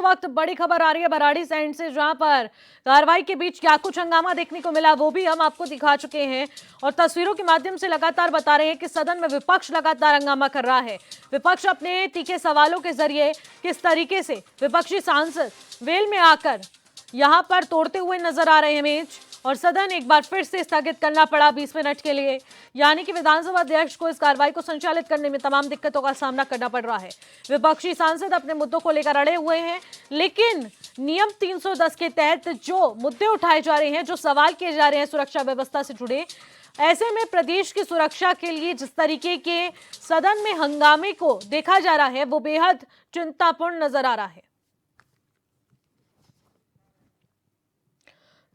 वक्त बड़ी खबर आ रही है बराड़ी साइड से, जहां पर कार्रवाई के बीच क्या कुछ हंगामा देखने को मिला वो भी हम आपको दिखा चुके हैं और तस्वीरों के माध्यम से लगातार बता रहे हैं कि सदन में विपक्ष लगातार हंगामा कर रहा है। विपक्ष अपने तीखे सवालों के जरिए किस तरीके से विपक्षी सांसद वेल में आकर यहां पर तोड़ते हुए नजर आ रहे हैं मेज, और सदन एक बार फिर से स्थगित करना पड़ा 20 मिनट के लिए। यानी कि विधानसभा अध्यक्ष को इस कार्रवाई को संचालित करने में तमाम दिक्कतों का सामना करना पड़ रहा है। विपक्षी सांसद अपने मुद्दों को लेकर अड़े हुए हैं, लेकिन नियम 310 के तहत जो मुद्दे उठाए जा रहे हैं, जो सवाल किए जा रहे हैं सुरक्षा व्यवस्था से जुड़े, ऐसे में प्रदेश की सुरक्षा के लिए जिस तरीके के सदन में हंगामे को देखा जा रहा है वो बेहद चिंतापूर्ण नजर आ रहा है।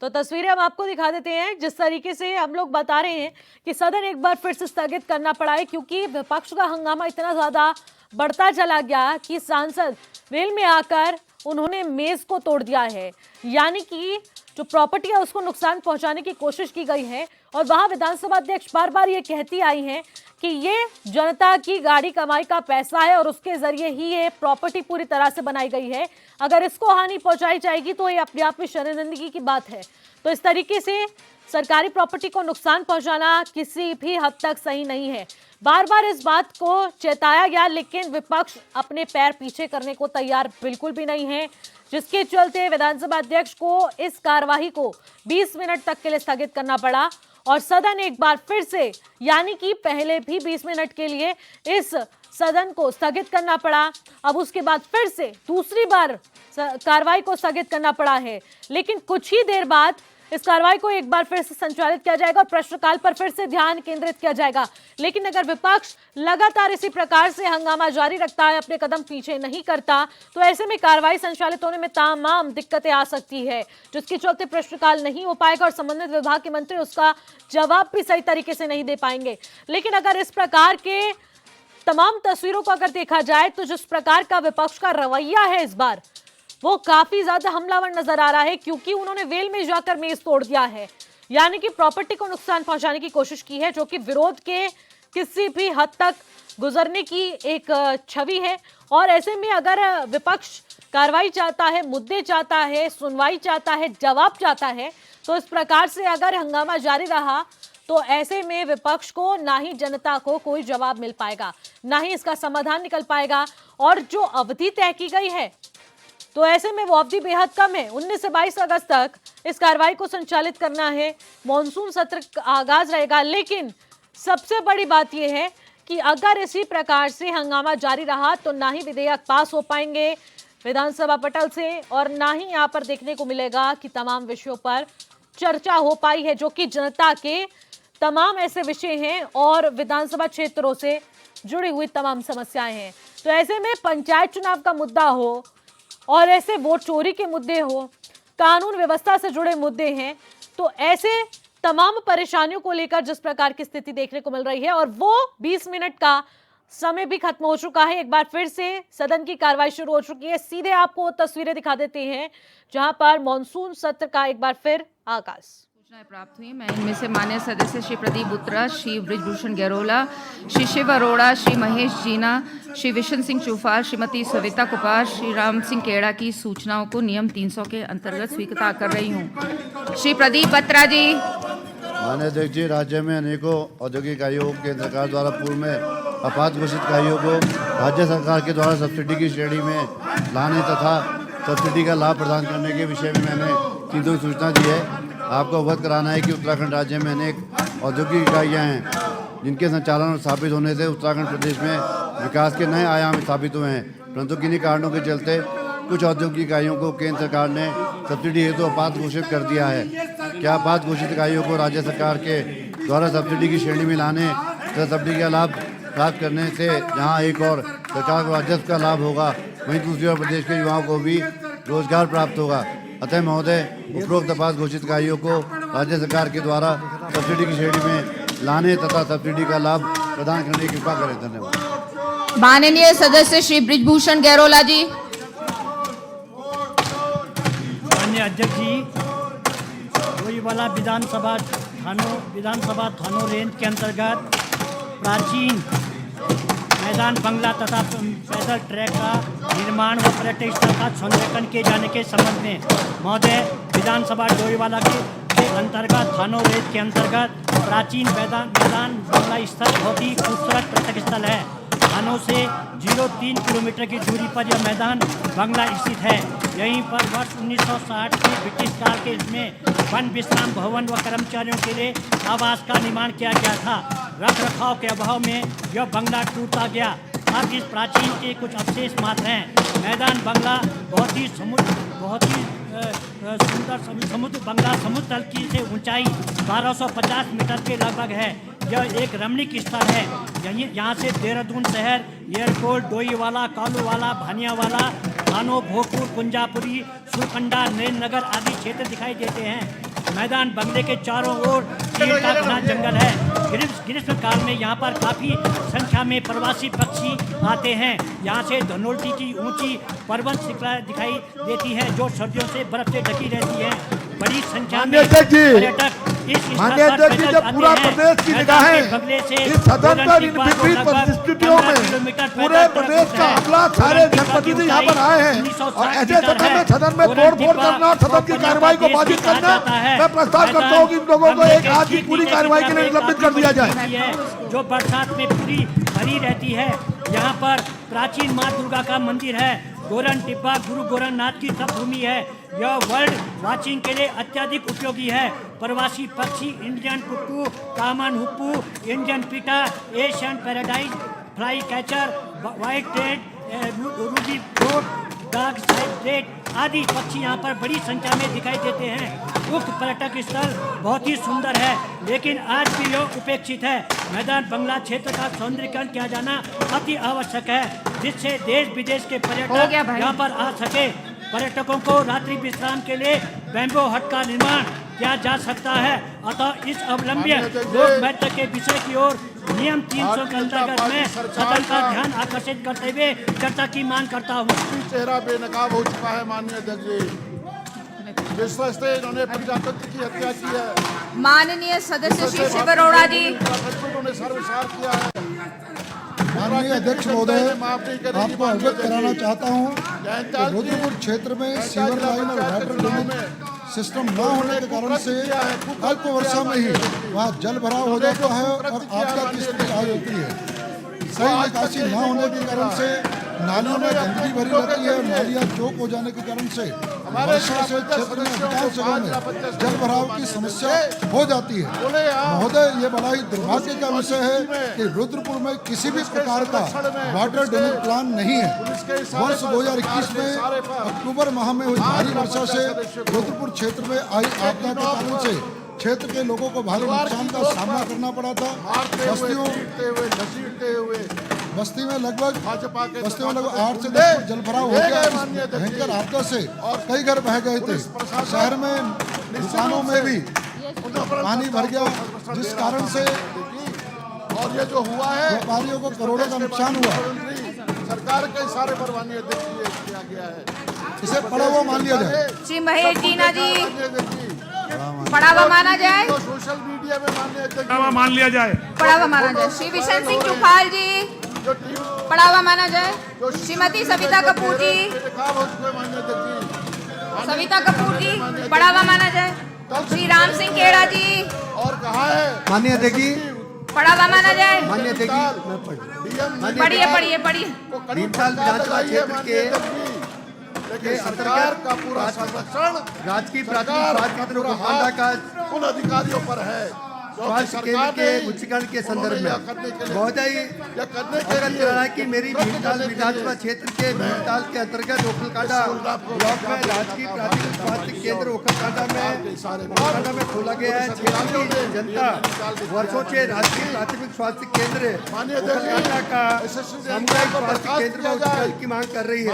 तो तस्वीरें हम आपको दिखा देते हैं। जिस तरीके से हम लोग बता रहे हैं कि सदन एक बार फिर से स्थगित करना पड़ा है, क्योंकि विपक्ष का हंगामा इतना ज्यादा बढ़ता चला गया कि सांसद वेल में आकर उन्होंने मेज को तोड़ दिया है। यानी कि जो प्रॉपर्टी है उसको नुकसान पहुंचाने की कोशिश की गई है, और वहां विधानसभा अध्यक्ष बार बार ये कहती आई हैं कि ये जनता की गाड़ी कमाई का पैसा है और उसके जरिए ही ये प्रॉपर्टी पूरी तरह से बनाई गई है। अगर इसको हानि पहुंचाई जाएगी तो ये अपने आप में शर्मिंदगी की बात है। तो इस तरीके से सरकारी प्रॉपर्टी को नुकसान पहुंचाना किसी भी हद तक सही नहीं है। बार बार इस बात को चेताया गया, लेकिन विपक्ष अपने पैर पीछे करने को तैयार बिल्कुल भी नहीं है, जिसके चलते विधानसभा अध्यक्ष को इस कार्यवाही को 20 मिनट तक के लिए स्थगित करना पड़ा और सदन एक बार फिर से, यानी कि पहले भी 20 मिनट के लिए इस सदन को स्थगित करना पड़ा। अब उसके बाद फिर से दूसरी बार कार्रवाई को स्थगित करना पड़ा है, लेकिन कुछ ही देर बाद इस कार्रवाई को एक बार फिर से संचालित किया जाएगा और प्रश्नकाल पर फिर से ध्यान केंद्रित किया जाएगा। लेकिन अगर विपक्ष लगातार इसी प्रकार से हंगामा जारी रखता है, अपने कदम पीछे नहीं करता, तो ऐसे में कार्रवाई संचालित होने में तमाम दिक्कतें आ सकती है, जिसके चलते प्रश्नकाल नहीं हो पाएगा और संबंधित विभाग के मंत्री उसका जवाब भी सही तरीके से नहीं दे पाएंगे। लेकिन अगर इस प्रकार के तमाम तस्वीरों को अगर देखा जाए तो जिस प्रकार का विपक्ष का रवैया है इस बार, वो काफी ज्यादा हमलावर नजर आ रहा है, क्योंकि उन्होंने वेल में जाकर मेज तोड़ दिया है। यानी कि प्रॉपर्टी को नुकसान पहुंचाने की कोशिश की है, जो कि विरोध के किसी भी हद तक गुजरने की एक छवि है। और ऐसे में अगर विपक्ष कार्रवाई चाहता है, मुद्दे चाहता है, सुनवाई चाहता है, जवाब चाहता है, तो इस प्रकार से अगर हंगामा जारी रहा तो ऐसे में विपक्ष को ना ही जनता को कोई जवाब मिल पाएगा, ना ही इसका समाधान निकल पाएगा। और जो अवधि तय की गई है तो ऐसे में वो अवधि बेहद कम है। 19 से 22 अगस्त तक इस कार्रवाई को संचालित करना है, मॉनसून सत्र का आगाज रहेगा। लेकिन सबसे बड़ी बात यह है कि अगर इसी प्रकार से हंगामा जारी रहा तो ना ही विधेयक पास हो पाएंगे विधानसभा पटल से, और ना ही यहाँ पर देखने को मिलेगा कि तमाम विषयों पर चर्चा हो पाई है, जो कि जनता के तमाम ऐसे विषय हैं और विधानसभा क्षेत्रों से जुड़ी हुई तमाम समस्याएं हैं। तो ऐसे में पंचायत चुनाव का मुद्दा हो और ऐसे वोट चोरी के मुद्दे हो, कानून व्यवस्था से जुड़े मुद्दे हैं, तो ऐसे तमाम परेशानियों को लेकर जिस प्रकार की स्थिति देखने को मिल रही है, और वो 20 मिनट का समय भी खत्म हो चुका है। एक बार फिर से सदन की कार्रवाई शुरू हो चुकी है। सीधे आपको तस्वीरें दिखा देते हैं जहां पर मॉनसून सत्र का एक बार फिर आगाज। सूचनाएं प्राप्त हुई। मैं इनमें से माननीय सदस्य श्री प्रदीप बुत्रा, श्री बृजभूषण गैरोला, श्री शिव अरोड़ा, श्री महेश जीना, श्री विशन सिंह चूफार, श्रीमती सविता कुपार, श्री राम सिंह केड़ा की सूचनाओं को नियम 300 के अंतर्गत स्वीकार कर रही हूँ। श्री प्रदीप बत्रा जी। माननीय अध्यक्ष जी, राज्य में अनेकों औद्योगिक इकाइयों केंद्र सरकार द्वारा पूर्व में आपात घोषित इकाइयों को राज्य सरकार के द्वारा सब्सिडी की श्रेणी में लाने तथा सब्सिडी का लाभ प्रदान करने के विषय में मैंने चीज़ों की सूचना दी है। आपको अवगत कराना है कि उत्तराखंड राज्य में अनेक औद्योगिक इकाइयाँ हैं, जिनके संचालन और स्थापित होने से उत्तराखंड प्रदेश में विकास के नए आयाम स्थापित हुए हैं। परंतु किन्हीं कारणों के चलते कुछ औद्योगिक इकाइयों को केंद्र सरकार ने सब्सिडी हेतु आपात घोषित कर दिया है। क्या आपात घोषित इकाइयों को राज्य सरकार के द्वारा सब्सिडी की श्रेणी में लाने तथा सब्सिडी का लाभ प्राप्त करने से जहाँ एक और सरकार को राजस्व का लाभ होगा, वहीं दूसरी ओर प्रदेश के युवाओं को भी रोजगार प्राप्त होगा। अतः महोदय, उपरोक्त आपात घोषित इकाइयों को राज्य सरकार के द्वारा सब्सिडी की श्रेणी में लाने तथा सब्सिडी का लाभ प्रदान करने की कृपा करें। धन्यवाद। माननीय सदस्य श्री बृजभूषण गैरोला जी। माननीय अध्यक्ष जी, वही वाला विधानसभा थानों रेंज के अंतर्गत प्राचीन मैदान बंगला तथा पैदल ट्रैक का निर्माण व पर्यटन स्थल का सौंदर्यीकरण किए जाने के संबंध में महोदय विधानसभा डोईवाला के अंतर्गत थानो रेंज के अंतर्गत प्राचीन मैदान बंगला स्थल बहुत ही खूबसूरत पर्यटक स्थल है। थानों से 0.3 किलोमीटर की दूरी पर यह मैदान बंगला स्थित है। यहीं पर वर्ष 1960 के ब्रिटिश काल के इसमें वन विश्राम भवन व कर्मचारियों के लिए आवास का निर्माण किया गया था। रख रखाव के अभाव में यह बंगला टूटता गया। अब इस प्राचीन के कुछ अवशेष मात्र हैं। मैदान बंगला बहुत ही सुंदर समुद्र बंगला समुद्र तल की से ऊंचाई 1250 मीटर के लगभग है। यह एक रमणीक स्थल है। यहाँ से देहरादून शहर, एयरपोर्ट, डोईवाला, कालूवाला, भानियावाला, थानो, भोजपुर, कुंजापुरी, सुरकंडा, नरेंद्र नगर आदि क्षेत्र दिखाई देते हैं। मैदान बंगले के चारों ओर चीड़ का घना जंगल है। ग्रीष्म काल में यहाँ पर काफ़ी संख्या में प्रवासी पक्षी आते हैं। यहाँ से धनोल्टी की ऊंची पर्वत श्रृंखला दिखाई देती है जो सर्दियों से बर्फ से ढकी रहती है। बड़ी संख्या में पर्यटक इस स्थल पर पैदल जब पूरा आते हैं। प्रदेश की निगाहें इस सदन पर इन विपरीत परिस्थितियों में पूरे प्रदेश का अगला सारे जनप्रतिनिधि यहाँ पर आए हैं और ऐसे सदन में तोड़फोड़ करना, सदन की कार्रवाई को बाधित करना, मैं प्रस्ताव करता हूँ कि इन लोगों को एक आज की पूरी कार्रवाई के लिए निलंबित कर दिया जाए। जो बरसात में पूरी भरी रहती है। यहाँ पर प्राचीन माँ दुर्गा का मंदिर है। गोरन टिब्बा गुरु गोरखनाथ की तपभूमि है। यह वर्ल्ड वाचिंग के लिए अत्यधिक उपयोगी है। प्रवासी पक्षी इंडियन कुक्कू, कॉमन हुप्पू, इंडियन पीटा, Asian paradise, fly catcher, white Ted, Ruby fruit, dark side red आदि पक्षी यहाँ पर बड़ी संख्या में दिखाई देते हैं। उक्त पर्यटक स्थल बहुत ही सुंदर है, लेकिन आज भी यह उपेक्षित है। मैदान बंगला क्षेत्र का सौंदर्यीकरण किया जाना अति आवश्यक है, जिससे देश विदेश के पर्यटक यहाँ पर आ सके। पर्यटकों को रात्रि विश्राम के लिए बैम्बो हट का निर्माण किया जा सकता है। अतः इस अवलंबी लोक बैठक के विषय की ओर नियम 300 के अंतर्गत में सदन का ध्यान आकर्षित करते हुए चर्चा की मांग करता हूँ। चेहरा बेनकाब हो चुका है माननीय अध्यक्ष जी। विश्वस्त इन्होंने प्रजातंत्र की हत्या की है। माननीय सदस्य श्री शिव अरोड़ा जी। उन्होंने सर्वसार किया है। माननीय अध्यक्ष महोदय, आपको अवगत कराना चाहता हूं कि रुद्रपुर क्षेत्र में सीवर लाइन और वाटर ड्रेनेज सिस्टम न होने के कारण से अल्प वर्षा में ही वहाँ जल भराव हो जाता है और आपदा की स्थिति आ जाती है। सही निकासी न होने के कारण से नालियों में गंदगी भरी रहती है। नालियाँ चौक हो जाने के कारण से वर्षा से क्षेत्र में अधिकांश जगहों में जल भराव की समस्या हो जाती है। महोदय, ये बड़ा ही दुर्भाग्य का विषय है कि रुद्रपुर में किसी भी प्रकार का वाटर ड्रेनेज प्लान नहीं है। वर्ष 2021 में अक्टूबर माह में हुई भारी वर्षा से रुद्रपुर क्षेत्र में आई आपदा के कारण से क्षेत्र के लोगों को भारी नुकसान का सामना करना पड़ा था। बस्ती में लगभग 8 से 10 फुट जल भराव हो गया। भयंकर आपदा से कई घर बह गए थे। शहर में दुकानों में भी पानी भर गया, जिस कारण से और ये जो हुआ है व्यापारियों को करोड़ों का नुकसान हुआ। सरकार के सारे पर माननीय अध्यक्ष किया गया है। इसे पड़ा हुआ मान लिया जाए। श्री महेश जीना जी, पड़ा हुआ माना जाए। तो सोशल मीडिया में माननीय अध्यक्ष मान लिया जाए। पड़ा हुआ माना जाए। श्री विशन सिंह चुफाल जी, पड़ा हुआ माना जाए। श्रीमती सविता कपूर जी, सविता कपूर जी, पड़ा हुआ माना जाए। श्री राम सिंह केड़ा जी, और कहा है माननीय अध्यक्ष जी, पड़ा हुआ माना जाए। माननीय अध्यक्ष जी, पढ़िए पढ़िए पढ़िए। भीमताल विधानसभा क्षेत्र के सरकार का पूरा संरक्षण राजकीय सरकार प्राथमिक स्वास्थ्य केंद्रों को कांडा का उन अधिकारियों पर है। स्वास्थ्य केंद्र के उच्चीकरण के संदर्भ में महोदय अवगत कराना है कि मेरी भीमताल विधानसभा क्षेत्र के भीमताल के अंतर्गत ओखलकांडा ब्लॉक में राजकीय प्राथमिक स्वास्थ्य केंद्र ओखलकांडा में खोला गया है। क्षेत्र की जनता वर्षों से राजकीय प्राथमिक स्वास्थ्य केंद्र ओखलकांडा का सामुदायिक स्वास्थ्य केंद्र में उच्चीकरण की मांग कर रही है।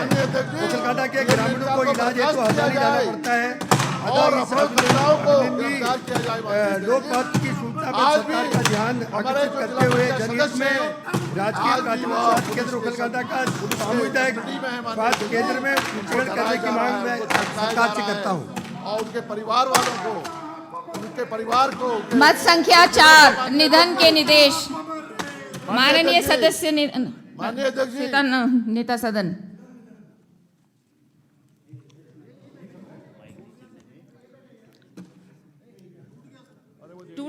ओखलकांडा के ग्रामीणों को इलाज हेतु हजारी जाना पड़ता है। और अपराधियों को गिरफ्तार किया जाए। लोकतंत्र की सूचना पर सरकार का ध्यान आकर्षित करते हुए जनहित में राजकीय प्राथमिक स्वास्थ्य केंद्र ओखलकांडा का सामुदायिक स्वास्थ्य केंद्र में उच्चीकरण करने की मांग मैं सरकार से करता हूँ। और उनके परिवार वालों को, उनके परिवार को मत संख्या 4, निधन के निर्देश। माननीय सदस्य माननीय अध्यक्ष जी, नेता सदन।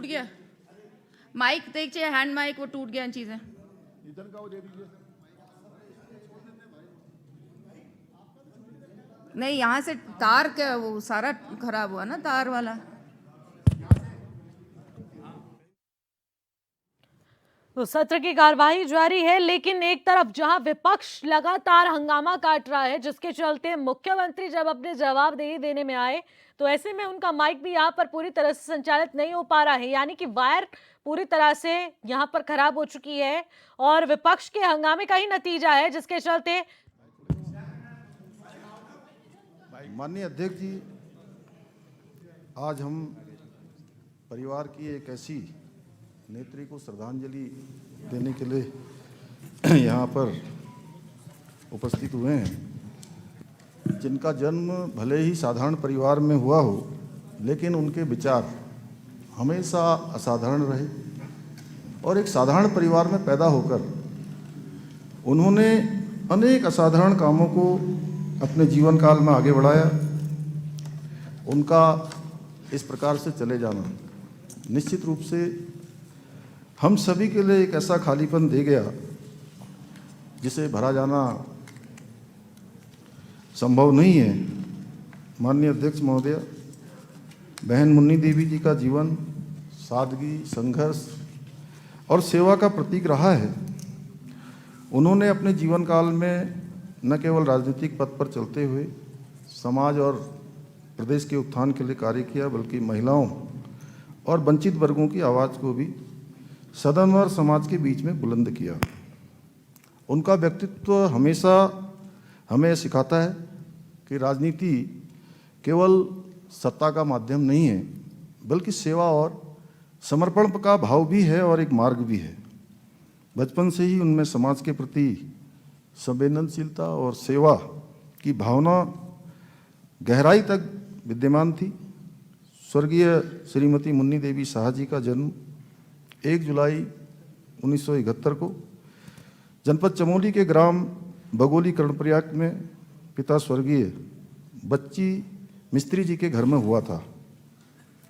टूट गया, माइक देखिए, हैंड माइक वो टूट गया, चीजें नहीं, यहाँ से तार का वो सारा खराब हुआ ना, तार वाला। तो सत्र की कार्यवाही जारी है, लेकिन एक तरफ जहां विपक्ष लगातार हंगामा काट रहा है, जिसके चलते मुख्यमंत्री जब अपने जवाबदेही देने में आए तो ऐसे में उनका माइक भी यहां पर पूरी तरह से संचालित नहीं हो पा रहा है, यानी कि वायर पूरी तरह से यहां पर खराब हो चुकी है और विपक्ष के हंगामे का ही नतीजा है, जिसके चलते। माननीय अध्यक्ष जी, आज हम परिवार की एक ऐसी नेत्री को श्रद्धांजलि देने के लिए यहाँ पर उपस्थित हुए हैं, जिनका जन्म भले ही साधारण परिवार में हुआ हो, लेकिन उनके विचार हमेशा असाधारण रहे और एक साधारण परिवार में पैदा होकर उन्होंने अनेक असाधारण कामों को अपने जीवन काल में आगे बढ़ाया। उनका इस प्रकार से चले जाना निश्चित रूप से हम सभी के लिए एक ऐसा खालीपन दे गया जिसे भरा जाना संभव नहीं है। माननीय अध्यक्ष महोदय, बहन मुन्नी देवी जी का जीवन सादगी, संघर्ष और सेवा का प्रतीक रहा है। उन्होंने अपने जीवन काल में न केवल राजनीतिक पद पर चलते हुए समाज और प्रदेश के उत्थान के लिए कार्य किया, बल्कि महिलाओं और वंचित वर्गों की आवाज़ को भी सदन और समाज के बीच में बुलंद किया। उनका व्यक्तित्व हमेशा हमें सिखाता है कि राजनीति केवल सत्ता का माध्यम नहीं है, बल्कि सेवा और समर्पण का भाव भी है और एक मार्ग भी है। बचपन से ही उनमें समाज के प्रति संवेदनशीलता और सेवा की भावना गहराई तक विद्यमान थी। स्वर्गीय श्रीमती मुन्नी देवी शाह जी का जन्म 1 जुलाई 1971 को जनपद चमोली के ग्राम बगोली कर्णप्रयाग में पिता स्वर्गीय बच्ची मिस्त्री जी के घर में हुआ था।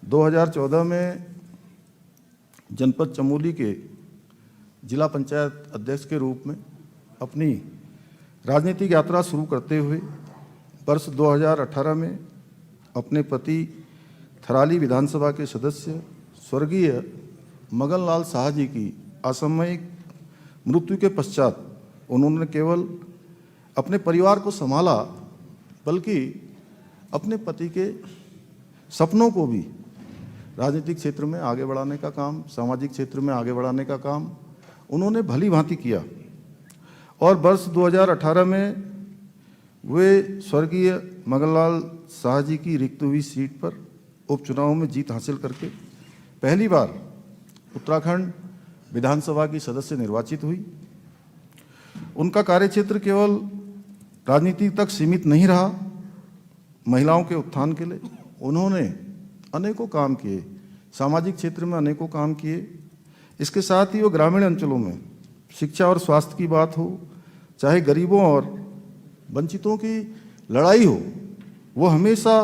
2014 में जनपद चमोली के जिला पंचायत अध्यक्ष के रूप में अपनी राजनीतिक यात्रा शुरू करते हुए वर्ष 2018 में अपने पति थराली विधानसभा के सदस्य स्वर्गीय मगन लाल शाह जी की असामयिक मृत्यु के पश्चात उन्होंने केवल अपने परिवार को संभाला, बल्कि अपने पति के सपनों को भी राजनीतिक क्षेत्र में आगे बढ़ाने का काम, सामाजिक क्षेत्र में आगे बढ़ाने का काम उन्होंने भली भांति किया। और वर्ष 2018 में वे स्वर्गीय मगनलाल शाह जी की रिक्त हुई सीट पर उपचुनाव में जीत हासिल करके पहली बार उत्तराखंड विधानसभा की सदस्य निर्वाचित हुई। उनका कार्यक्षेत्र केवल राजनीति तक सीमित नहीं रहा। महिलाओं के उत्थान के लिए उन्होंने अनेकों काम किए, सामाजिक क्षेत्र में अनेकों काम किए। इसके साथ ही वो ग्रामीण अंचलों में शिक्षा और स्वास्थ्य की बात हो, चाहे गरीबों और वंचितों की लड़ाई हो, वो हमेशा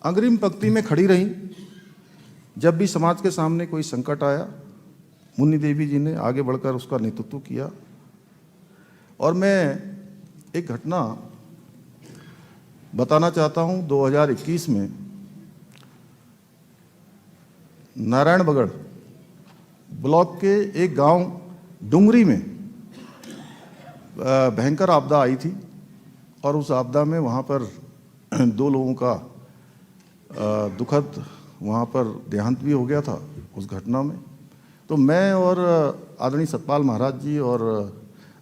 अग्रिम पंक्ति में खड़ी रहीं। जब भी समाज के सामने कोई संकट आया, मुन्नी देवी जी ने आगे बढ़कर उसका नेतृत्व किया। और मैं एक घटना बताना चाहता हूं। 2021 में नारायणबगड़ ब्लॉक के एक गांव डुंगरी में भयंकर आपदा आई थी और उस आपदा में वहां पर 2 लोगों का दुखद वहाँ पर देहांत भी हो गया था उस घटना में। तो मैं और आदरणीय सतपाल महाराज जी और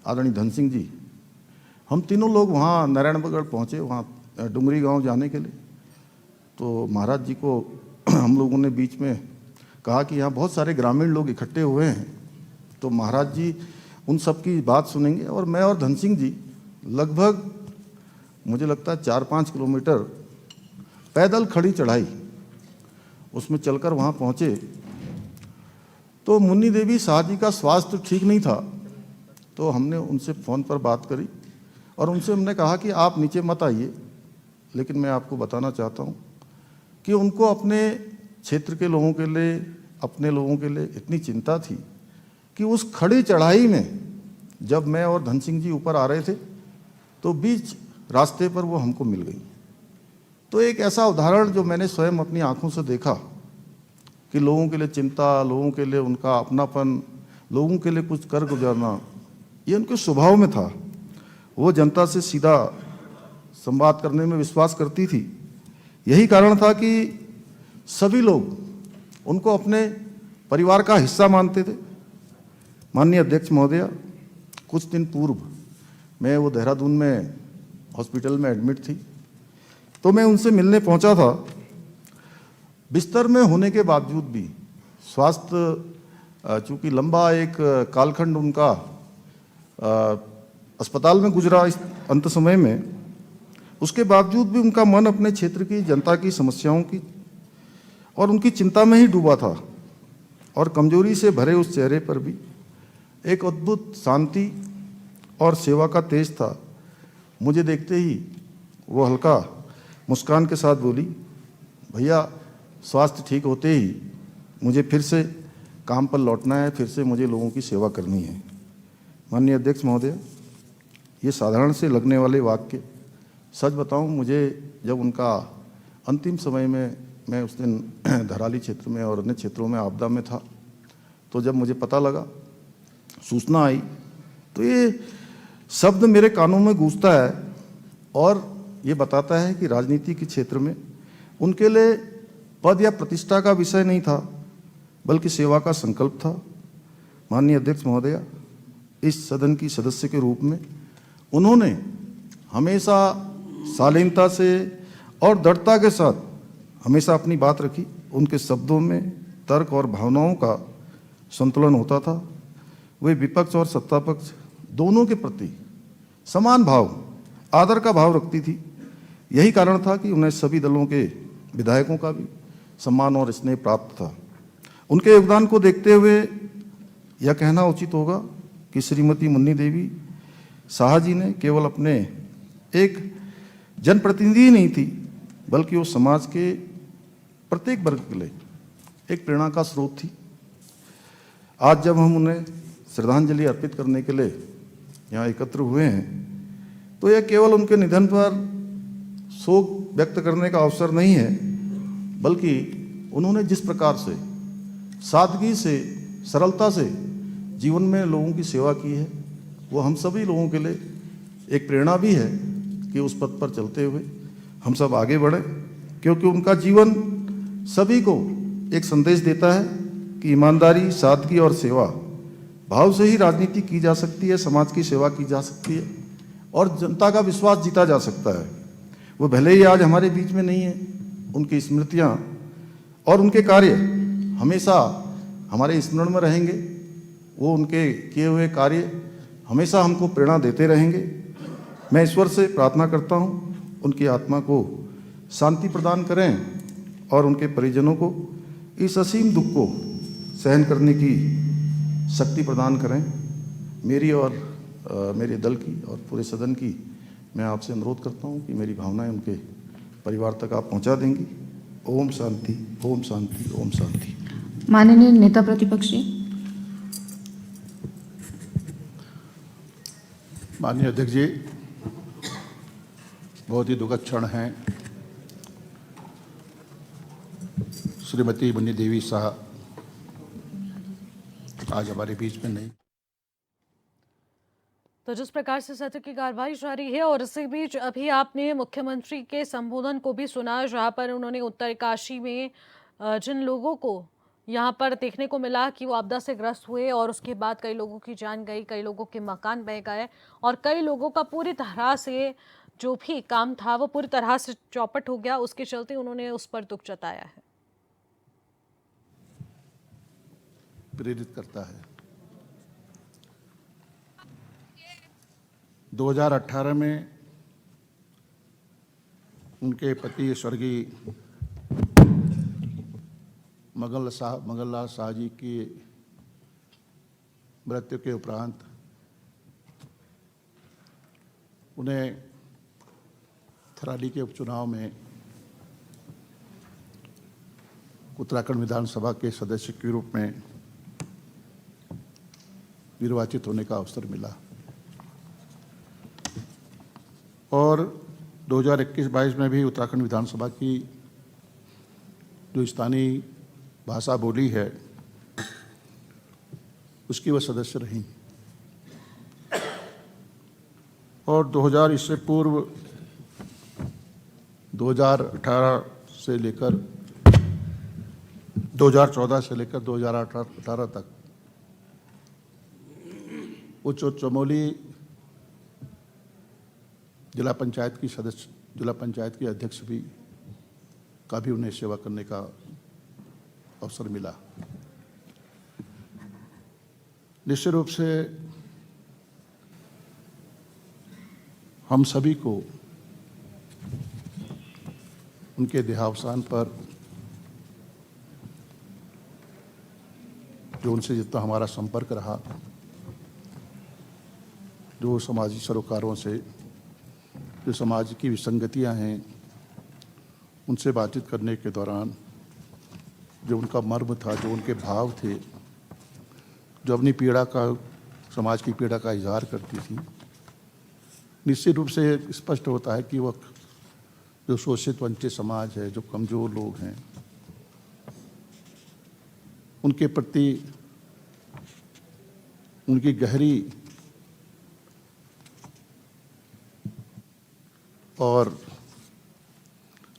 आदरणीय धन सिंह जी, हम तीनों लोग वहाँ नारायणबगढ़ पहुँचे, वहाँ डुंगरी गांव जाने के लिए। तो महाराज जी को हम लोगों ने बीच में कहा कि यहाँ बहुत सारे ग्रामीण लोग इकट्ठे हुए हैं, तो महाराज जी उन सब की बात सुनेंगे। और मैं और धन सिंह जी लगभग मुझे लगता है 4-5 किलोमीटर पैदल खड़ी चढ़ाई उसमें चलकर वहाँ पहुँचे। तो मुन्नी देवी शाह जी का स्वास्थ्य ठीक नहीं था, तो हमने उनसे फ़ोन पर बात करी और उनसे हमने कहा कि आप नीचे मत आइए, लेकिन मैं आपको बताना चाहता हूँ कि उनको अपने क्षेत्र के लोगों के लिए अपने लोगों के लिए इतनी चिंता थी कि उस खड़ी चढ़ाई में जब मैं और धन सिंह जी ऊपर आ रहे थे तो बीच रास्ते पर वो हमको मिल गई। तो एक ऐसा उदाहरण जो मैंने स्वयं अपनी आंखों से देखा कि लोगों के लिए चिंता, लोगों के लिए उनका अपनापन, लोगों के लिए कुछ कर गुजरना, ये उनके स्वभाव में था। वो जनता से सीधा संवाद करने में विश्वास करती थी। यही कारण था कि सभी लोग उनको अपने परिवार का हिस्सा मानते थे। माननीय अध्यक्ष महोदया, कुछ दिन पूर्व मैं वो देहरादून में हॉस्पिटल में एडमिट थी, तो मैं उनसे मिलने पहुंचा था। बिस्तर में होने के बावजूद भी स्वास्थ्य चूँकि लंबा एक कालखंड उनका अस्पताल में गुजरा इस अंत समय में, उसके बावजूद भी उनका मन अपने क्षेत्र की जनता की समस्याओं की और उनकी चिंता में ही डूबा था। और कमजोरी से भरे उस चेहरे पर भी एक अद्भुत शांति और सेवा का तेज था। मुझे देखते ही वो हल्का मुस्कान के साथ बोली, भैया स्वास्थ्य ठीक होते ही मुझे फिर से काम पर लौटना है, फिर से मुझे लोगों की सेवा करनी है। माननीय अध्यक्ष महोदय, ये साधारण से लगने वाले वाक्य, सच बताऊं, मुझे जब उनका अंतिम समय में, मैं उस दिन धराली क्षेत्र में और अन्य क्षेत्रों में आपदा में था, तो जब मुझे पता लगा, सूचना आई, तो ये शब्द मेरे कानों में गूंजता है और ये बताता है कि राजनीति के क्षेत्र में उनके लिए पद या प्रतिष्ठा का विषय नहीं था, बल्कि सेवा का संकल्प था। माननीय अध्यक्ष महोदया, इस सदन की सदस्य के रूप में उन्होंने हमेशा शालीनता से और दृढ़ता के साथ हमेशा अपनी बात रखी। उनके शब्दों में तर्क और भावनाओं का संतुलन होता था। वे विपक्ष और सत्ता पक्ष दोनों के प्रति समान भाव, आदर का भाव रखती थी। यही कारण था कि उन्हें सभी दलों के विधायकों का भी सम्मान और स्नेह प्राप्त था। उनके योगदान को देखते हुए यह कहना उचित होगा कि श्रीमती मुन्नी देवी शाह जी ने केवल अपने एक जनप्रतिनिधि ही नहीं थी, बल्कि वो समाज के प्रत्येक वर्ग के लिए एक प्रेरणा का स्रोत थी। आज जब हम उन्हें श्रद्धांजलि अर्पित करने के लिए यहाँ एकत्र हुए हैं, तो यह केवल उनके निधन पर शोक व्यक्त करने का अवसर नहीं है, बल्कि उन्होंने जिस प्रकार से सादगी से, सरलता से जीवन में लोगों की सेवा की है, वो हम सभी लोगों के लिए एक प्रेरणा भी है कि उस पथ पर चलते हुए हम सब आगे बढ़ें, क्योंकि उनका जीवन सभी को एक संदेश देता है कि ईमानदारी, सादगी और सेवा भाव से ही राजनीति की जा सकती है, समाज की सेवा की जा सकती है और जनता का विश्वास जीता जा सकता है। वो भले ही आज हमारे बीच में नहीं है, उनकी स्मृतियाँ और उनके कार्य हमेशा हमारे स्मरण में रहेंगे। वो उनके किए हुए कार्य हमेशा हमको प्रेरणा देते रहेंगे। मैं ईश्वर से प्रार्थना करता हूँ उनकी आत्मा को शांति प्रदान करें और उनके परिजनों को इस असीम दुख को सहन करने की शक्ति प्रदान करें। मेरी और मेरे दल की और पूरे सदन की मैं आपसे अनुरोध करता हूँ कि मेरी भावनाएं उनके परिवार तक आप पहुँचा देंगी। ओम शांति, ओम शांति, ओम शांति। माननीय नेता प्रतिपक्षी। माननीय अध्यक्ष जी, बहुत ही दुखद क्षण है। श्रीमती मुन्नी देवी शाह आज हमारे बीच में नहीं। तो जिस प्रकार से सत्र की कार्रवाई जारी है और इसी बीच अभी आपने मुख्यमंत्री के संबोधन को भी सुना, जहां पर उन्होंने उत्तरकाशी में जिन लोगों को यहाँ पर देखने को मिला कि वो आपदा से ग्रस्त हुए और उसके बाद कई लोगों की जान गई, कई लोगों के मकान बह गए और कई लोगों का पूरी तरह से जो भी काम था वो पूरी तरह से चौपट हो गया, उसके चलते उन्होंने उस पर दुख जताया है। प्रेरित करता है। 2018 में उनके पति स्वर्गीय मंगललाल शाह जी की मृत्यु के उपरांत उन्हें थराली के उपचुनाव में उत्तराखंड विधानसभा के सदस्य के रूप में निर्वाचित होने का अवसर मिला और 2021-22 में भी उत्तराखंड विधानसभा की जो स्थानीय भाषा बोली है उसकी वह सदस्य रहीं और 2000 इससे पूर्व 2018 से लेकर 2014 से लेकर 2018 तक उच्च चमोली जिला पंचायत की अध्यक्ष भी का भी उन्हें सेवा करने का अवसर मिला। निश्चित रूप से हम सभी को उनके देहावसान पर जो उनसे जितना हमारा संपर्क रहा, जो सामाजिक सरोकारों से जो समाज की विसंगतियां हैं उनसे बातचीत करने के दौरान जो उनका मर्म था, जो उनके भाव थे, जो अपनी पीड़ा का, समाज की पीड़ा का इजहार करती थी, निश्चित रूप से स्पष्ट होता है कि वह जो शोषित वंचित समाज है, जो कमज़ोर लोग हैं, उनके प्रति उनकी गहरी और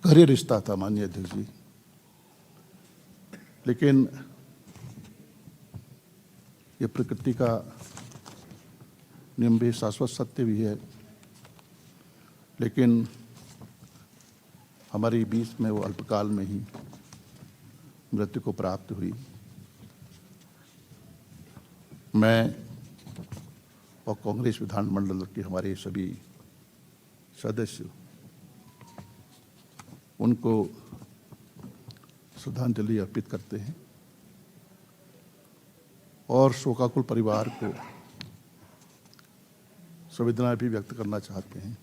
गहरी रिश्ता था माननीय अध्यक्ष जी। लेकिन ये प्रकृति का नियम भी, शाश्वत सत्य भी है, लेकिन हमारी बीच में वो अल्पकाल में ही मृत्यु को प्राप्त हुई। मैं और कांग्रेस विधानमंडल के हमारे सभी सदस्य उनको श्रद्धांजलि अर्पित करते हैं और शोकाकुल परिवार को संवेदना भी व्यक्त करना चाहते हैं।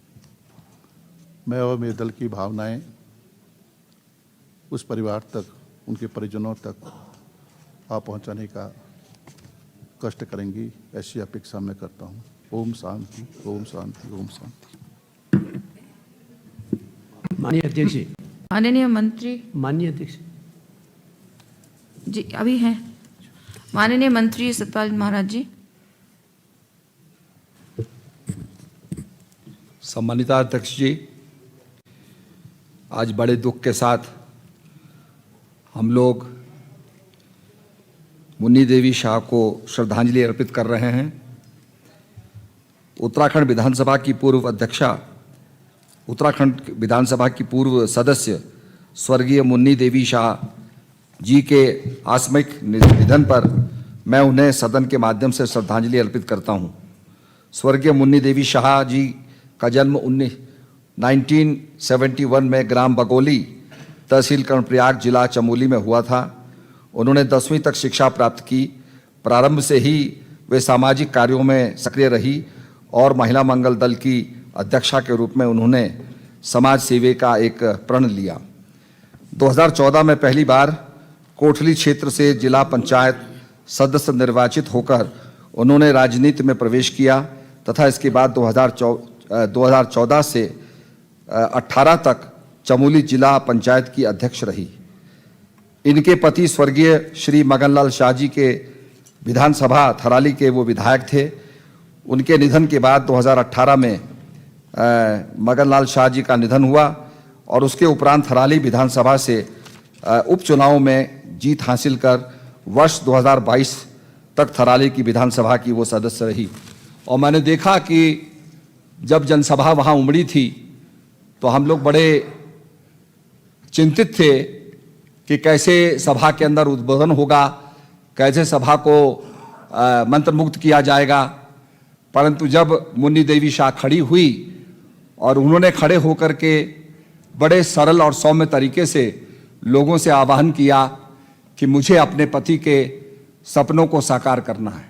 मैं और मेरे दल की भावनाएं उस परिवार तक, उनके परिजनों तक आ पहुंचाने का कष्ट करेंगी, ऐसी अपेक्षा मैं करता हूं। ओम शांति, ओम शांति, ओम शांति। माननीय अध्यक्ष जी, माननीय मंत्री माननीय अध्यक्ष जी अभी हैं। माननीय मंत्री सतपाल महाराज जी। सम्मानित अध्यक्ष जी, आज बड़े दुख के साथ हम लोग मुन्नी देवी शाह को श्रद्धांजलि अर्पित कर रहे हैं। उत्तराखंड विधानसभा की पूर्व अध्यक्षा, उत्तराखंड विधानसभा की पूर्व सदस्य स्वर्गीय मुन्नी देवी शाह जी के आकस्मिक निधन पर मैं उन्हें सदन के माध्यम से श्रद्धांजलि अर्पित करता हूं। स्वर्गीय मुन्नी देवी शाह जी का जन्म 1971 में ग्राम बगोली, तहसील कर्णप्रयाग, जिला चमोली में हुआ था। उन्होंने 10वीं तक शिक्षा प्राप्त की। प्रारंभ से ही वे सामाजिक कार्यों में सक्रिय रही और महिला मंगल दल की अध्यक्षा के रूप में उन्होंने समाज सेवा का एक प्रण लिया। 2014 में पहली बार कोटली क्षेत्र से जिला पंचायत सदस्य निर्वाचित होकर उन्होंने राजनीति में प्रवेश किया तथा इसके बाद 2014 से 18 तक चमोली जिला पंचायत की अध्यक्ष रही। इनके पति स्वर्गीय श्री मगनलाल शाह जी के विधानसभा थराली के वो विधायक थे। उनके निधन के बाद 2018 में मगनलाल शाह जी का निधन हुआ और उसके उपरांत थराली विधानसभा से उपचुनाव में जीत हासिल कर वर्ष 2022 तक थराली की विधानसभा की वो सदस्य रही। और मैंने देखा कि जब जनसभा वहाँ उमड़ी थी तो हम लोग बड़े चिंतित थे कि कैसे सभा के अंदर उद्बोधन होगा, कैसे सभा को मंत्रमुग्ध किया जाएगा। परंतु जब मुन्नी देवी शाह खड़ी हुई और उन्होंने खड़े होकर के बड़े सरल और सौम्य तरीके से लोगों से आह्वान किया कि मुझे अपने पति के सपनों को साकार करना है।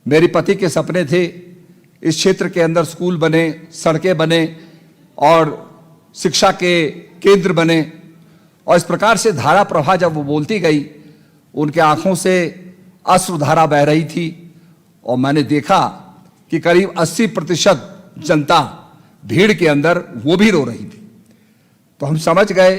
मेरे पति के सपने थे इस क्षेत्र के अंदर स्कूल बने, सड़कें बने और शिक्षा के केंद्र बने। और इस प्रकार से धारा प्रवाह जब वो बोलती गई, उनके आंखों से अश्रुधारा बह रही थी और मैंने देखा कि करीब 80% जनता भीड़ के अंदर वो भी रो रही थी। तो हम समझ गए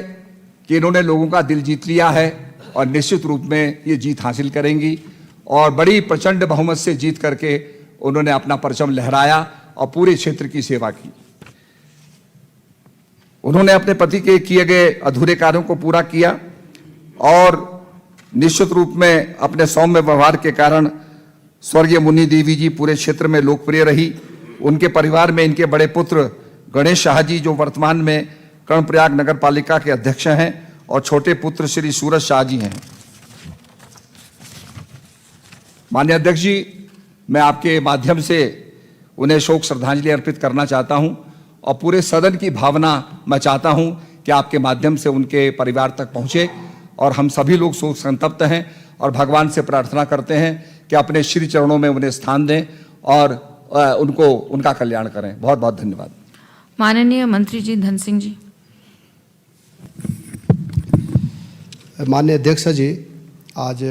कि इन्होंने लोगों का दिल जीत लिया है और निश्चित रूप में ये जीत हासिल करेंगी और बड़ी प्रचंड बहुमत से जीत करके उन्होंने अपना परचम लहराया और पूरे क्षेत्र की सेवा की। उन्होंने अपने पति के किए गए अधूरे कार्यों को पूरा किया और निश्चित रूप में अपने सौम्य व्यवहार के कारण स्वर्गीय मुन्नी देवी जी पूरे क्षेत्र में लोकप्रिय रही। उनके परिवार में इनके बड़े पुत्र गणेश शाह जी, जो वर्तमान में कर्णप्रयाग नगर पालिका के अध्यक्ष हैं, और छोटे पुत्र श्री सूरज शाह जी हैं। माननीय अध्यक्ष जी, मैं आपके माध्यम से उन्हें शोक श्रद्धांजलि अर्पित करना चाहता हूं और पूरे सदन की भावना मैं चाहता हूं कि आपके माध्यम से उनके परिवार तक पहुंचे और हम सभी लोग शोक संतप्त हैं और भगवान से प्रार्थना करते हैं कि अपने श्री चरणों में उन्हें स्थान दें और उनको उनका कल्याण करें। बहुत बहुत धन्यवाद। माननीय मंत्री जी धन सिंह जी। माननीय अध्यक्ष जी, आज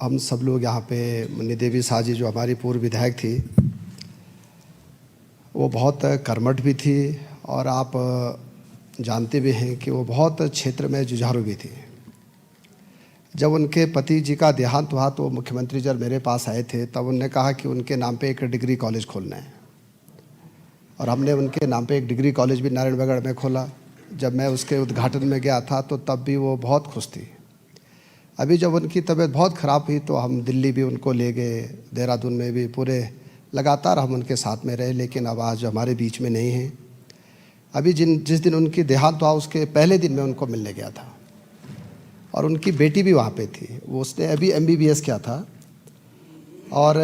हम सब लोग यहाँ पे मुन्नी देवी शाह जी जो हमारी पूर्व विधायक थी, वो बहुत कर्मठ भी थी और आप जानते भी हैं कि वो बहुत क्षेत्र में जुझारू भी थी। जब उनके पति जी का देहांत हुआ तो मुख्यमंत्री जब मेरे पास आए थे तब उन्होंने कहा कि उनके नाम पे एक डिग्री कॉलेज खोलना है और हमने उनके नाम पे एक डिग्री कॉलेज भी नारायणगढ़ में खोला। जब मैं उसके उद्घाटन में गया था तो तब भी वो बहुत खुश थी। अभी जब उनकी तबीयत बहुत ख़राब हुई तो हम दिल्ली भी उनको ले गए, देहरादून में भी, पूरे लगातार हम उनके साथ में रहे, लेकिन अब आज हमारे बीच में नहीं हैं। अभी जिस दिन उनकी देहांत हुआ उसके पहले दिन मैं उनको मिलने गया था और उनकी बेटी भी वहाँ पे थी। वो उसने अभी MBBS किया था और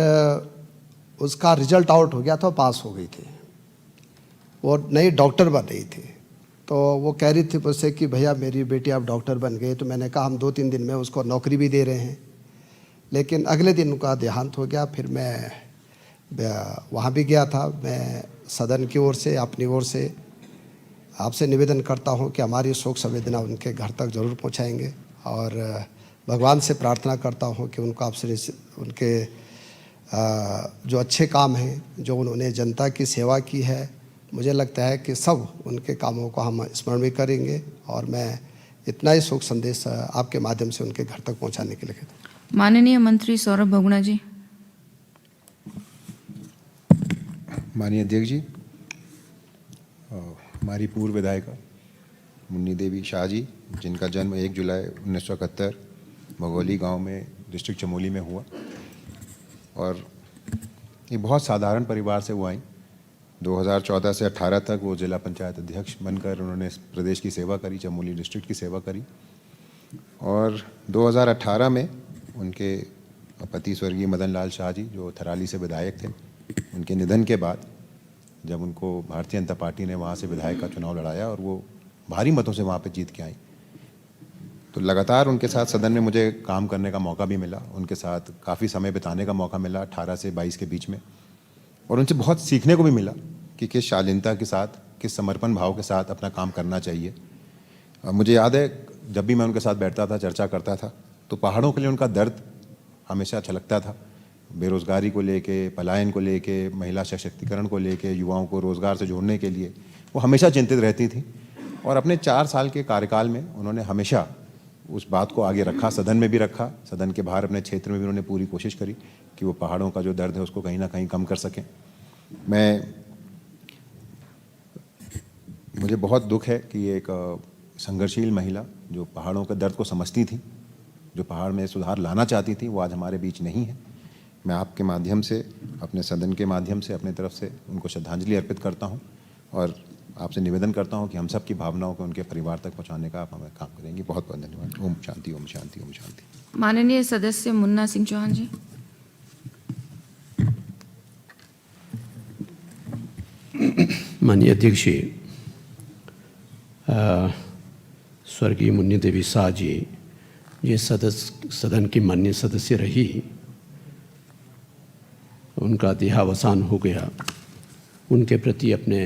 उसका रिजल्ट आउट हो गया था, पास हो गई थी, वो नई डॉक्टर बन रही थी। तो वो कह रही थी मुझसे कि भैया मेरी बेटी अब डॉक्टर बन गई। तो मैंने कहा हम 2-3 दिन में उसको नौकरी भी दे रहे हैं, लेकिन अगले दिन उनका देहांत हो गया। फिर मैं वहाँ भी गया था। मैं सदन की ओर से, अपनी ओर से आपसे निवेदन करता हूँ कि हमारी शोक संवेदना उनके घर तक ज़रूर पहुँचाएंगे और भगवान से प्रार्थना करता हूँ कि उनको आपसे उनके जो अच्छे काम हैं, जो उन्होंने जनता की सेवा की है, मुझे लगता है कि सब उनके कामों को हम स्मरण भी करेंगे और मैं इतना ही शोक संदेश आपके माध्यम से उनके घर तक पहुंचाने के लिए कहता हूं। माननीय मंत्री सौरभ बहुगुणा जी। माननीय अध्यक्ष जी, हमारी पूर्व विधायिका मुन्नी देवी शाह जी, जिनका जन्म 1 जुलाई 1971 मगोली गांव में डिस्ट्रिक्ट चमोली में हुआ और एक बहुत साधारण परिवार से वो आई। 2014 से 18 तक वो जिला पंचायत अध्यक्ष बनकर उन्होंने प्रदेश की सेवा करी, चमोली डिस्ट्रिक्ट की सेवा करी और 2018 में उनके पति स्वर्गीय मदन लाल शाह जी, जो थराली से विधायक थे, उनके निधन के बाद जब उनको भारतीय जनता पार्टी ने वहाँ से विधायक का चुनाव लड़ाया और वो भारी मतों से वहाँ पे जीत के आई, तो लगातार उनके साथ सदन में मुझे काम करने का मौका भी मिला, उनके साथ काफ़ी समय बिताने का मौका मिला 18 से 22 के बीच में, और उनसे बहुत सीखने को भी मिला कि किस शालीनता के साथ, किस समर्पण भाव के साथ अपना काम करना चाहिए। मुझे याद है जब भी मैं उनके साथ बैठता था, चर्चा करता था, तो पहाड़ों के लिए उनका दर्द हमेशा छलकता था। बेरोज़गारी को लेके, पलायन को लेके, महिला सशक्तिकरण को लेके, युवाओं को रोज़गार से जोड़ने के लिए वो हमेशा चिंतित रहती थी और अपने 4 साल के कार्यकाल में उन्होंने हमेशा उस बात को आगे रखा, सदन में भी रखा, सदन के बाहर अपने क्षेत्र में भी उन्होंने पूरी कोशिश करी कि वो पहाड़ों का जो दर्द है उसको कहीं ना कहीं कम कर सकें। मुझे बहुत दुख है कि एक संघर्षशील महिला जो पहाड़ों के दर्द को समझती थी, जो पहाड़ में सुधार लाना चाहती थी, वो आज हमारे बीच नहीं है। मैं आपके माध्यम से, अपने सदन के माध्यम से अपने तरफ से उनको श्रद्धांजलि अर्पित करता हूं और आपसे निवेदन करता हूं कि हम सब की भावनाओं को उनके परिवार तक पहुंचाने का आप हमें काम करेंगे। बहुत बहुत धन्यवाद। ओम शांति, ओम शांति, ओम शांति। माननीय सदस्य मुन्ना सिंह चौहान जी। माननीय अध्यक्ष जी, स्वर्गीय मुन्नी देवी शाह जी ये सदन की माननीय सदस्य रही, उनका देहावसान हो गया, उनके प्रति अपने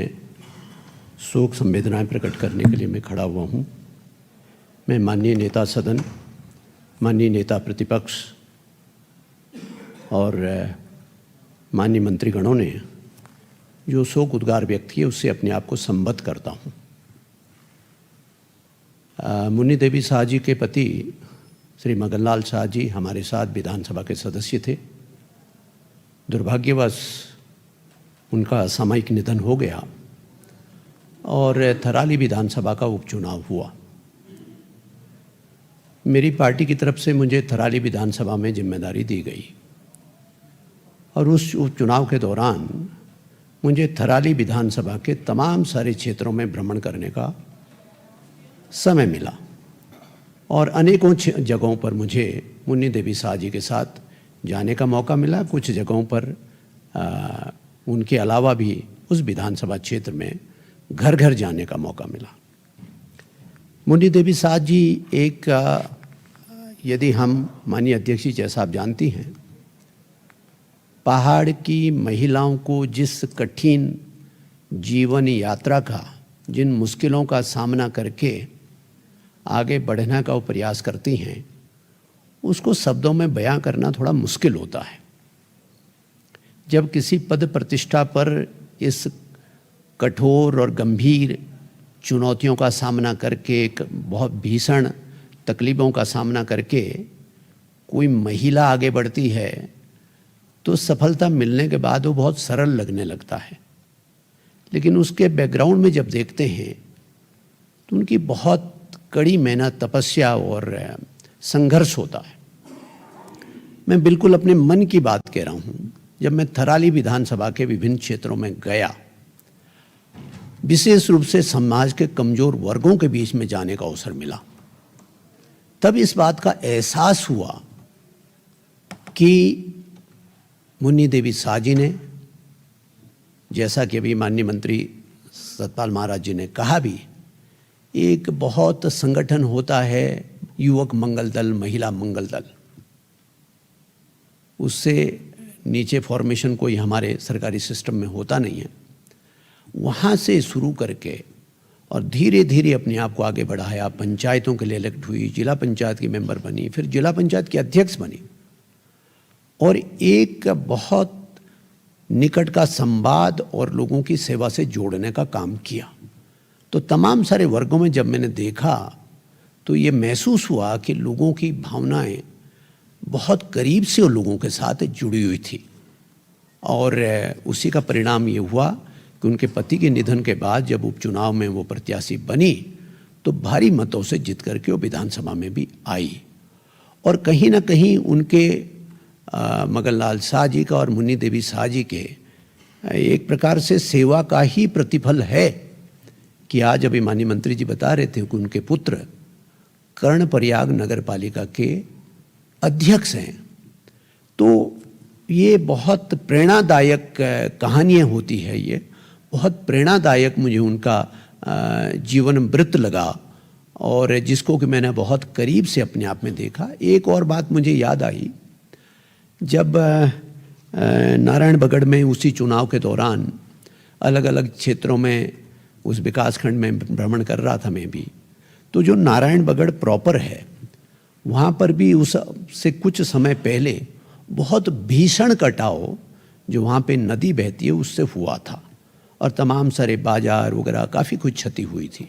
शोक संवेदनाएं प्रकट करने के लिए मैं खड़ा हुआ हूं। मैं माननीय नेता सदन, माननीय नेता प्रतिपक्ष और माननीय मंत्रीगणों ने जो शोक उद्गार व्यक्त किए उससे अपने आप को संबद्ध करता हूँ। मुन्नी देवी शाह जी के पति श्री मगनलाल शाह जी हमारे साथ विधानसभा के सदस्य थे। दुर्भाग्यवश उनका असामयिक निधन हो गया और थराली विधानसभा का उपचुनाव हुआ। मेरी पार्टी की तरफ से मुझे थराली विधानसभा में जिम्मेदारी दी गई और उस उपचुनाव के दौरान मुझे थराली विधानसभा के तमाम सारे क्षेत्रों में भ्रमण करने का समय मिला और अनेकों जगहों पर मुझे मुन्नी देवी शाह जी के साथ जाने का मौका मिला। कुछ जगहों पर उनके अलावा भी उस विधानसभा क्षेत्र में घर घर जाने का मौका मिला। मुन्नी देवी शाह जी एक यदि हम माननीय अध्यक्ष जी जैसा आप जानती हैं, पहाड़ की महिलाओं को जिस कठिन जीवन यात्रा का, जिन मुश्किलों का सामना करके आगे बढ़ने का वो प्रयास करती हैं, उसको शब्दों में बयां करना थोड़ा मुश्किल होता है। जब किसी पद प्रतिष्ठा पर इस कठोर और गंभीर चुनौतियों का सामना करके, एक बहुत भीषण तकलीफ़ों का सामना करके कोई महिला आगे बढ़ती है तो सफलता मिलने के बाद वो बहुत सरल लगने लगता है, लेकिन उसके बैकग्राउंड में जब देखते हैं तो उनकी बहुत कड़ी मेहनत, तपस्या और संघर्ष होता है। मैं बिल्कुल अपने मन की बात कह रहा हूँ। जब मैं थराली विधानसभा के विभिन्न क्षेत्रों में गया, विशेष रूप से समाज के कमज़ोर वर्गों के बीच में जाने का अवसर मिला, तब इस बात का एहसास हुआ कि मुन्नी देवी शाह जी ने, जैसा कि अभी माननीय मंत्री सतपाल महाराज जी ने कहा भी, एक बहुत संगठन होता है युवक मंगल दल, महिला मंगल दल, उससे नीचे फॉर्मेशन कोई हमारे सरकारी सिस्टम में होता नहीं है। वहाँ से शुरू करके और धीरे धीरे अपने आप को आगे बढ़ाया। पंचायतों के लिए इलेक्ट हुई, जिला पंचायत की मेंबर बनी, फिर जिला पंचायत की अध्यक्ष बनी और एक बहुत निकट का संवाद और लोगों की सेवा से जोड़ने का काम किया। तो तमाम सारे वर्गों में जब मैंने देखा तो ये महसूस हुआ कि लोगों की भावनाएं बहुत करीब से उन लोगों के साथ जुड़ी हुई थी और उसी का परिणाम ये हुआ कि उनके पति के निधन के बाद जब उपचुनाव में वो प्रत्याशी बनी तो भारी मतों से जीत करके वो विधानसभा में भी आई और कहीं ना कहीं उनके मगनलाल शाह जी का और मुन्नी देवी शाह जी के एक प्रकार से सेवा का ही प्रतिफल है कि आज अभी माननीय मंत्री जी बता रहे थे कि उनके पुत्र कर्णप्रयाग नगर पालिका के अध्यक्ष हैं। तो ये बहुत प्रेरणादायक कहानियाँ होती है, ये बहुत प्रेरणादायक मुझे उनका जीवन वृत्त लगा और जिसको कि मैंने बहुत करीब से अपने आप में देखा। एक और बात मुझे याद आई, जब नारायणबगड़ में उसी चुनाव के दौरान अलग अलग क्षेत्रों में उस विकासखंड में भ्रमण कर रहा था मैं भी, तो जो नारायणबगड़ प्रॉपर है वहाँ पर भी उससे कुछ समय पहले बहुत भीषण कटाव जो वहाँ पे नदी बहती है उससे हुआ था और तमाम सारे बाजार वगैरह काफ़ी कुछ क्षति हुई थी।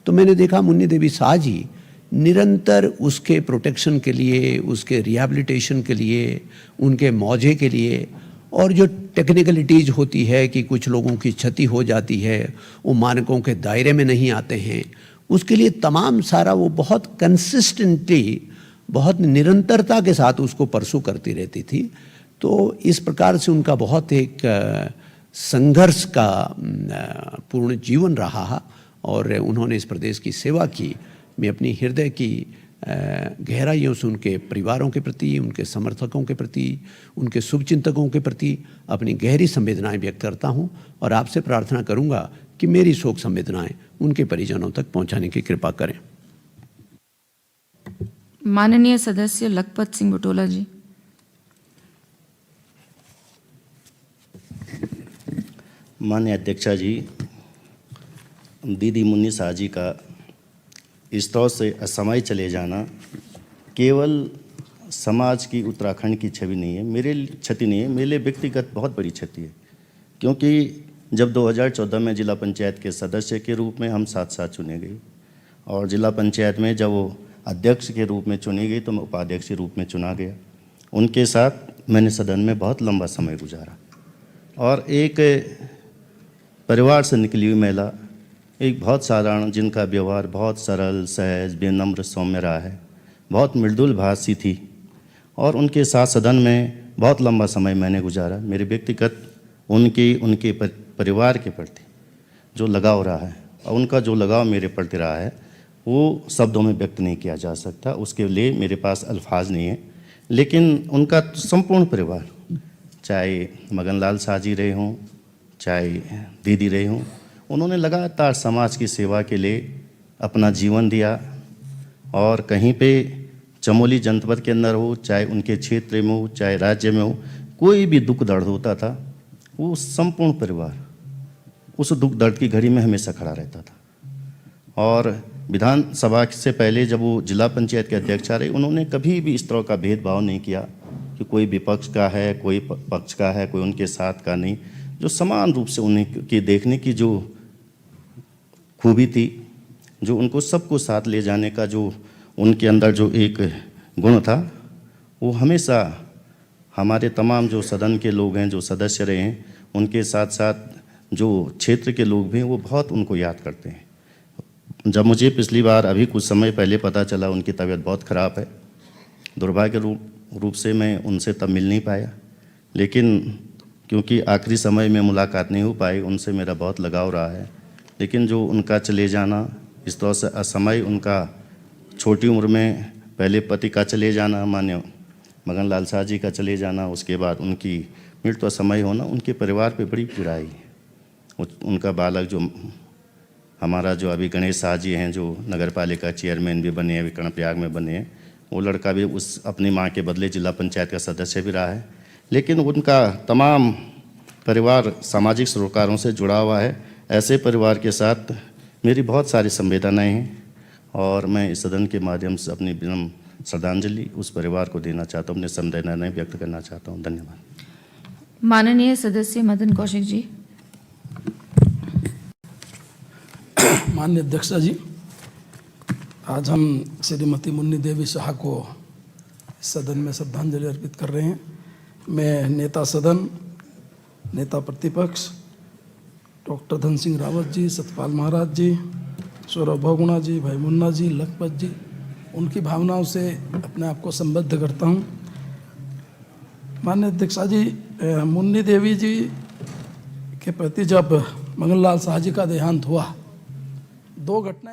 तो मैंने देखा मुन्नी देवी शाह जी निरंतर उसके प्रोटेक्शन के लिए, उसके रिहैबिलिटेशन के लिए, उनके मौजे के लिए और जो टेक्निकलिटीज़ होती है कि कुछ लोगों की क्षति हो जाती है, वो मानकों के दायरे में नहीं आते हैं, उसके लिए तमाम सारा वो बहुत कंसिस्टेंटली, बहुत निरंतरता के साथ उसको परसू करती रहती थी। तो इस प्रकार से उनका बहुत एक संघर्ष का पूर्ण जीवन रहा और उन्होंने इस प्रदेश की सेवा की। मैं अपनी हृदय की गहराइयों से उनके परिवारों के प्रति, उनके समर्थकों के प्रति, उनके शुभचिंतकों के प्रति अपनी गहरी संवेदनाएं व्यक्त करता हूं और आपसे प्रार्थना करूंगा कि मेरी शोक संवेदनाएं उनके परिजनों तक पहुंचाने की कृपा करें। माननीय सदस्य लखपत सिंह बुटोला जी। माननीय अध्यक्षा जी, दीदी मुन्नी शाह जी का इस तरह से असमय चले जाना केवल समाज की, उत्तराखंड की छवि नहीं है, मेरे लिए क्षति नहीं है, मेरे लिए व्यक्तिगत बहुत बड़ी क्षति है। क्योंकि जब 2014 में जिला पंचायत के सदस्य के रूप में हम साथ साथ चुने गए और जिला पंचायत में जब वो अध्यक्ष के रूप में चुनी गई तो मैं उपाध्यक्ष के रूप में चुना गया। उनके साथ मैंने सदन में बहुत लंबा समय गुजारा और एक परिवार से निकली हुई महिला, एक बहुत साधारण, जिनका व्यवहार बहुत सरल, सहज, विनम्र, सौम्य रहा है, बहुत मृदुल भाषी थी और उनके साथ सदन में बहुत लंबा समय मैंने गुजारा। मेरे व्यक्तिगत उनके परिवार के प्रति जो लगाव रहा है और उनका जो लगाव मेरे प्रति रहा है वो शब्दों में व्यक्त नहीं किया जा सकता, उसके लिए मेरे पास अल्फाज नहीं है। लेकिन उनका संपूर्ण परिवार, चाहे मगन लाल शाह जी रहे हों, चाहे दीदी रहे हों, उन्होंने लगातार समाज की सेवा के लिए अपना जीवन दिया और कहीं पे चमोली जनपद के अंदर हो, चाहे उनके क्षेत्र में हो, चाहे राज्य में हो, कोई भी दुख दर्द होता था, वो संपूर्ण परिवार उस दुख दर्द की घड़ी में हमेशा खड़ा रहता था। और विधानसभा से पहले जब वो जिला पंचायत के अध्यक्ष रहे, उन्होंने कभी भी इस तरह का भेदभाव नहीं किया कि कोई विपक्ष का है, कोई पक्ष का है, कोई उनके साथ का नहीं। जो समान रूप से उन्हें की देखने की जो खूबी थी, जो उनको सबको साथ ले जाने का जो उनके अंदर जो एक गुण था, वो हमेशा हमारे तमाम जो सदन के लोग हैं, जो सदस्य रहे हैं, उनके साथ साथ जो क्षेत्र के लोग भी हैं, वो बहुत उनको याद करते हैं। जब मुझे पिछली बार अभी कुछ समय पहले पता चला उनकी तबीयत बहुत ख़राब है, दुर्भाग्य रूप से मैं उनसे तब मिल नहीं पाया, लेकिन क्योंकि आखिरी समय में मुलाकात नहीं हो पाई, उनसे मेरा बहुत लगाव रहा है। लेकिन जो उनका चले जाना इस तरह से असमय, उनका छोटी उम्र में पहले पति का चले जाना, मान्य मगन लाल शाह जी का चले जाना, उसके बाद उनकी मृत्यु समय होना, उनके परिवार पे बड़ी पीड़ा आई। उनका बालक जो हमारा जो अभी गणेश शाह जी हैं, जो नगर पालिका चेयरमैन भी बने हैं, कर्णप्रयाग में बने हैं, वो लड़का भी उस अपनी माँ के बदले जिला पंचायत का सदस्य भी रहा है। लेकिन उनका तमाम परिवार सामाजिक सरोकारों से जुड़ा हुआ है। ऐसे परिवार के साथ मेरी बहुत सारी संवेदनाएं हैं और मैं इस सदन के माध्यम से अपनी विनम्र श्रद्धांजलि उस परिवार को देना चाहता हूँ, अपने संवेदनाएं व्यक्त करना चाहता हूँ। धन्यवाद। माननीय सदस्य मदन कौशिक जी। माननीय अध्यक्षा जी, आज हम श्रीमती मुन्नी देवी शाह को सदन में श्रद्धांजलि अर्पित कर रहे हैं। मैं नेता सदन, नेता प्रतिपक्ष डॉक्टर धन सिंह रावत जी, सतपाल महाराज जी, सौरभ बहुगुणा जी, भाई मुन्ना जी, लखपत जी, उनकी भावनाओं से अपने आप को संबद्ध करता हूँ। माननीय अध्यक्षा जी, मुन्नी देवी जी के प्रति जब मगन लाल शाह जी का देहांत हुआ, दो घटनाएं